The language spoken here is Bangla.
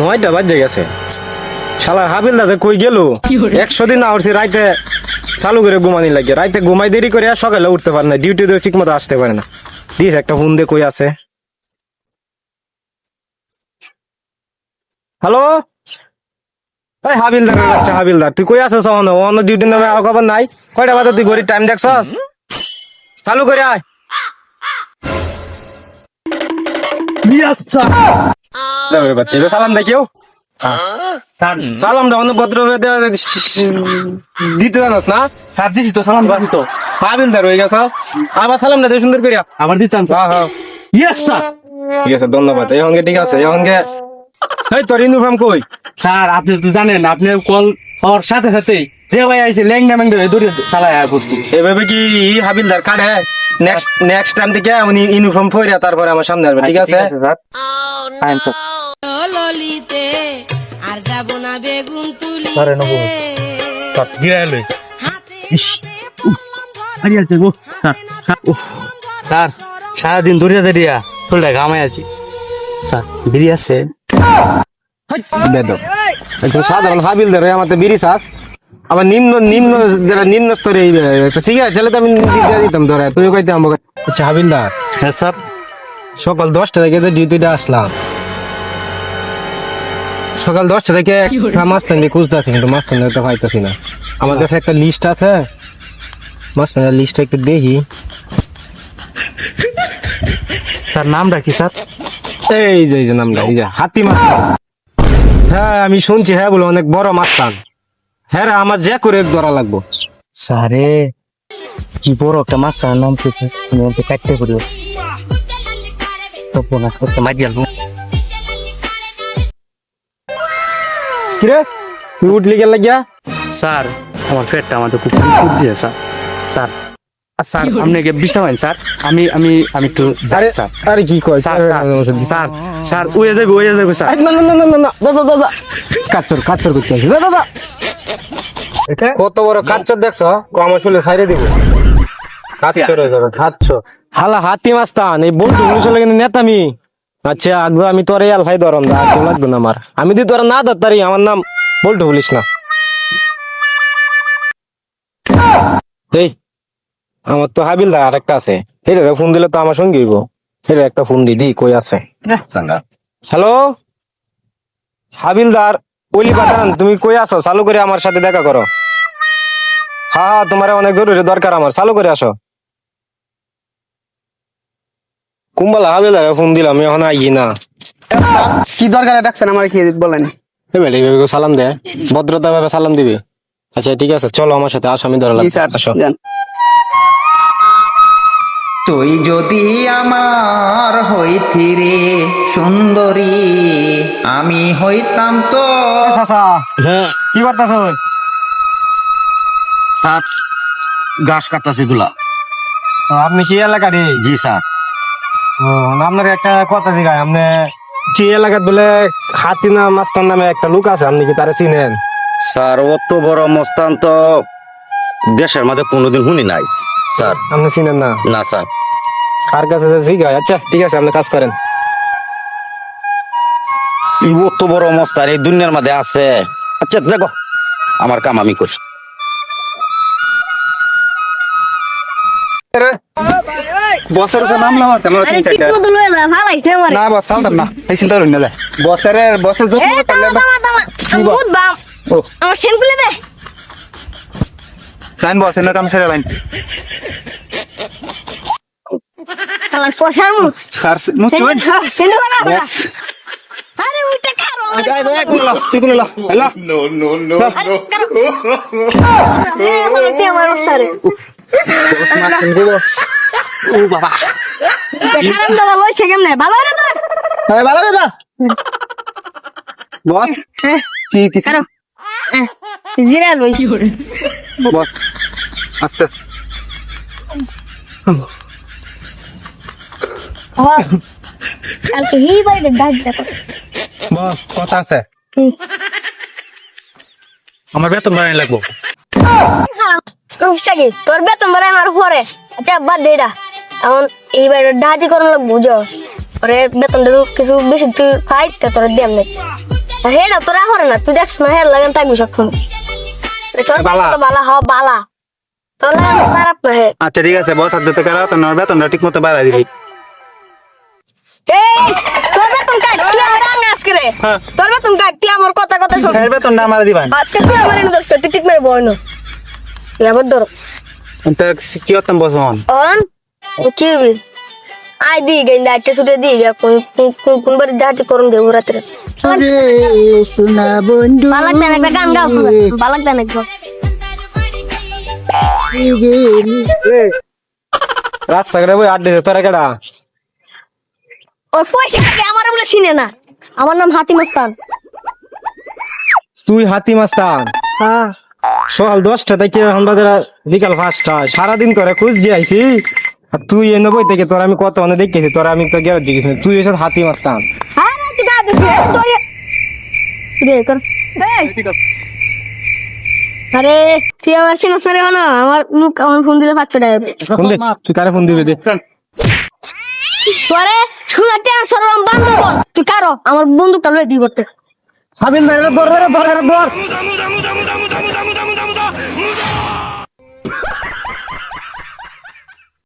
9টা বাজে গেছে। শালা হাবিল দাদা কই গেল? 100 দিন না উঠছি রাইতে চালু করে ঘুমানি লাগে, রাইতে ঘুমাই দেরি করে আর সকালে উঠতে পারে না, ডিউটি ঠিক মতো আসতে পারে না। দিস একটা ফোন দে, কই আছে? হ্যালো, এই হাবিলদার বাচ্চা হাবিলদার, তুই কই আছিস? অন্য ডিউটি নামে আর খবর নাই। কয়টা বাজে তুই ঘড়ির টাইম দেখছস? চালু করে আয়। বাচ্চা এবার সালাম দেখিও। সালাম অন্য ভদ্র দিতে জানাস না? স্যার দিছি তো, সালাম দিছি তো। হাবিলদার হয়ে গেছস, আবার সালাম না দে সুন্দর করিয়া। আবার দিতাম স্যার। হ্যাঁ, ইয়েস স্যার। ঠিক আছে, ধন্যবাদ। এখনকে ঠিক আছে, এখনকে এই তোর ইউনিফর্ম কই? স্যার আপনি তো জানেন, আপনি কল ওর সাথে সাথে যে ভাই আইছে ল্যাংডা ম্যাংডা দৌড়ে চালায় করতো। এভাবে কি হাবিলদার কাটে? নেক্সট টাইম থেকে উনি ইউনিফর্ম পরে তারপরে আমার সামনে আসবে, ঠিক আছে? Sir fine sir. ললিতে আর যাব না বেগুন স্যার এনো বল। তুলিতে স্যার গিরা লই। হাতে ইস আরে আছে গো স্যার। স্যার সারাদিন দৌড়িয়া দৌড়িয়া চলে ঘামাই আছি। স্যার বিড়ি আছে? বেদব একদম সাধারণ হাবিলদার হয়ে আমাদের বিড়ি চাস, আবার নিম্ন নিম্ন যারা নিম্ন স্তরে ঠিক আছে ছেলে তো আমি দিয়ে দিতাম ধরে, তুইও কইতে আমাকে। আচ্ছা হাবিলদার, হ্যাঁ স্যার। সকাল 10টা থেকে ডিউটিতে আসলাম, সকাল 10টা থেকে মাস্টার খুঁজতে আছি, কিন্তু মাস্টার তো পাইতেছি না। আমার কাছে একটা লিস্ট আছে, মাস্টার লিস্টটা একটু দেখি। স্যার নামটা কি স্যার? এই যে নামটা, এই যে হাতি মাস্টার। হ্যাঁ আমি শুনছি, হ্যাঁ বলে অনেক বড় মাস্টার। হ্যাঁ রে, আমার যে করে ধরা লাগবো। স্যারে কি বড় একটা মাছ, স্যার নাম কি? কাটতে করিও তো না করতে মাইয়াল। কিরে তুই উঠলি গেল লাগিয়া? স্যার আমার পেটটা আমাদের খুব খুব দিয়ে স্যার। স্যার স্যার আপনি বিশ্বাস হয় স্যার? আমি আমি আমি একটু যাই স্যার। আরে কি কয় স্যার স্যার স্যার ওয়ে যাবে স্যার। না না না না না দাদা দাদা কাচ্চর করতে আসি দাদা। কত বড় কাচ্চর দেখছো? আমার শুলে ছাইরে দিব। কাচ্চর হয়ে যাবে, খাচ্ছো হালা হাতি মাস্তান। এই বলটু শুলে কিন্তু নেতামি। আচ্ছা আগে আমি তোর এই আলহাই ধরম দা, কেউ লাগবে না আমার। আমি যদি তোরা না ধরতারি, আমার নাম বলটু বলিস না। এই আমার তো হাবিলদার আরেকটা আছে, এটা ফোন দিলে তো আমার সঙ্গে হইব। এটা একটা ফোন দিদি, কই আছে? হ্যালো হাবিলদার, ওলি পাঠান, তুমি কই আছো? চালু করে আমার সাথে দেখা করো। হ্যাঁ তোমার অনেক জরুরি দরকার, আমার চালু করে আসো। কুম্বালা হাবিলদার ফোন দিলাম, এখন আই না। কি দরকার ডাকছেন আমার, কি বলেন? এইভাবে সালাম দে, ভদ্রতা ভাবে সালাম দিবি। আচ্ছা ঠিক আছে, চলো আমার সাথে, আসামি ধরা লাগবে, আসো। তুই যদি আমার হইতি রে সুন্দরী, আমি হইতাম তো। হ্যাঁ কি করতেছ? স্যার ঘাস কাটতাছি গুলা। আপনি কি এলাকারই? জি স্যার। ও আপনার একটা কথা দিঘায়, আপনি যে এলাকাত বলে হাতিনা মাস্তান নামে একটা লোক আছে, আপনি কি তারা চিনেন? স্যার অত বড় মস্তান তো দেশের মাঝে কোনোদিন শুনি নাই স্যার। আপনি চিনেন না? না স্যার। কার কাছে জিগায়? আচ্ছা ঠিক আছে, আপনি কাজ করেন। অত বড় মস্তান এই দুনিয়ার মাঝে আছে? আচ্ছা দেখো, আমার কাম আমি করি। বসের উপর নামলাম আর আমার তিন চারটা। ঠিক মতো লয়ে যা, ভালাইছ না আমারে। না বস চালতাম না, এই চিন্তা করুন না। বসের যত্ন এ করলে তামা ভূত বাম। ও আমার সেম্পলে দে। লাইন বস এর কাম ছেড়ে লাইন। শালার ফসার মুখ। স্যার মুচুন সেন্ড লাগা বলা। বস আরে উঠে কারো। তুই কোন লা হ্যালো আমার ওস্তারে। বস মাস্টার গো বস। ও বাবা কারণ দাদা লইছে কেমনে? ভালো রে তোর। হ্যাঁ ভালো কথা বস। কি কিছু কারো। জিরা লই। বস আস্তে আস্তে। কালকে হি বাইরে ডাক দেখো। বস কথা আছে, আমার বেতন বাড়াই লাগবো। সাকি তোর বেতন বাড়াই আমার পরে। আচ্ছা বাদ দে এটা, এখন এই বাইরে ডাহাতি করানো বুঝস, পরে বেতনটা কিছু বেশি তুই খাই তোর দিয়ে হেডা তোরা হরে না তুই দেখছ না হেড লাগান থাকবি সবসময় বালা। বালা হ বালা তোর লাগান খারাপ না হে আচ্ছা ঠিক আছে বস আর যেতে কারা তো নর বেতনটা ঠিক মতো বাড়াই দিবি এই তোর বেতন কাট তুই আমার আঙ্গে আজকে রে হ্যাঁ। তোর বেতন কাট তুই আমার কথা কথা শোন এর বেতনটা আমার দিবেন আজকে তুই আমার এনে দোষ তুই ঠিক মেরে বই না তুই আবার ধর তো কি করতাম বস হন অন কি হবি আই দি গেন দাইতে ছুটে দি গে কোন বার যাতে করুন দেব রাতে সোনা বন্ধু বালাক দেন একটা গান গাও বালাক দেন একটা রাস্তাঘাটে বই আড্ডে তোরা কেডা ওই পয়সা আগে আমার বলে চিনে না আমার নাম হাতিম ওস্তাদ তুই হাতি মাস্তান হ্যাঁ সকাল 10টা থেকে এখন বাজে বিকাল 5টা সারাদিন করে খুঁজ দিয়ে আইছি আর তুই এনে বই থেকে তোর আমি কত অনেক দেখেছি তোর আমি তো গেলে দেখেছি তুই এসব হাতি মাস্তান আরে তুই গা দিস তোর রে কর আরে তুই আমার চিনস না রে না আমার মুখ আমার ফোন দিলে 500 টাকা ফোন দে তুই কারে ফোন দিবি দে তোরে সুদা টেন সরম বান্দরবন তুই কারো আমার বন্দুকটা লই দি বটে হাবিল ধর ধর ধর ধর